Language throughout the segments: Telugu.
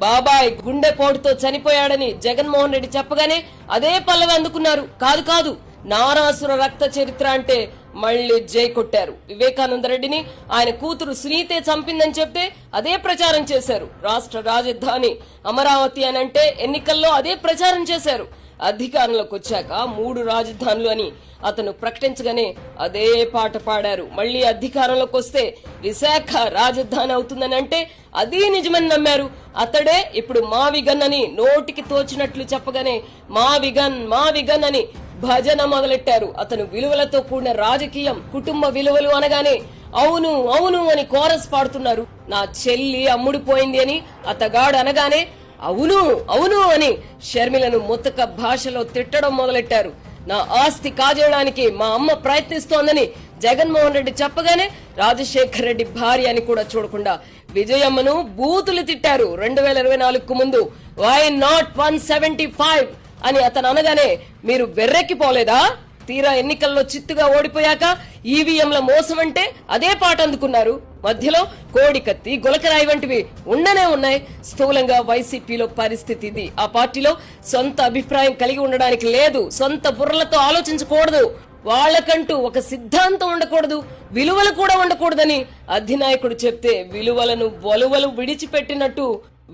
బాబాయ్ గుండెపోటుతో చనిపోయాడని జగన్మోహన్ రెడ్డి చెప్పగానే అదే పల్లవి అందుకున్నారు. కాదు కాదు, నారాసుర రక్త చరిత్ర అంటే మళ్లీ జై కొట్టారు. వివేకానంద రెడ్డిని ఆయన కూతురు సునీతే చంపిందని చెప్తే అదే ప్రచారం చేశారు. రాష్ట్ర రాజధాని అమరావతి అని అంటే ఎన్నికల్లో అదే ప్రచారం చేశారు. అధికారంలోకి వచ్చాక 3 రాజధానులు అని అతను ప్రకటించగానే అదే పాట పాడారు. మళ్లీ అధికారంలోకి వస్తే విశాఖ రాజధాని అవుతుందని అంటే అది నిజమని నమ్మారు. అతడే ఇప్పుడు మావిగన్ అని నోటికి తోచినట్లు చెప్పగానే మావిగన్ అని భజన మొదలెట్టారు. అతను విలువలతో కూడిన రాజకీయం, కుటుంబ విలువలు అనగానే అవును అవును అని కోరస్ పాడుతున్నారు. నా చెల్లి అమ్ముడిపోయింది అని అతగాడు అనగానే అవును అవును అని షర్మిలను ముతక భాషలో తిట్టడం మొదలెట్టారు. నా ఆస్తి కాజేయడానికి మా అమ్మ ప్రయత్నిస్తోందని జగన్మోహన్ రెడ్డి చెప్పగానే రాజశేఖర్ రెడ్డి భార్య అని కూడా చూడకుండా విజయమ్మను బూతులు తిట్టారు. 2024కు ముందు వై నాట్ 175 అని అతను అనగానే మీరు వెర్రెక్కిపోలేదా? తీరా ఎన్నికల్లో చిత్తుగా ఓడిపోయాక ఈవీఎంల మోసం అంటే అదే పాట అందుకున్నారు. మధ్యలో కోడికత్తి, గులకరాయి వంటివి ఉండనే ఉన్నాయి. స్థూలంగా వైసీపీలో పరిస్థితి ఇది. ఆ పార్టీలో సొంత అభిప్రాయం కలిగి ఉండడానికి లేదు. సొంత బుర్రలతో ఆలోచించకూడదు. వాళ్లకంటూ ఒక సిద్ధాంతం ఉండకూడదు, విలువలు కూడా ఉండకూడదని అధినాయకుడు చెప్తే విలువలను వలువలు విడిచిపెట్టినట్టు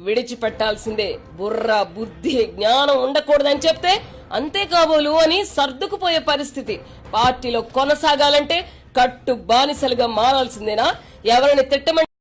విడిచిపెట్టాల్సిందే. బుర్ర, బుద్ధి, జ్ఞానం ఉండకూడదని చెప్తే అంతే కాబోలు అని సర్దుకుపోయే పరిస్థితి. పార్టీలో కొనసాగాలంటే కట్టు బానిసలుగా మారాల్సిందేనా? ఎవరిని తిట్టమంటే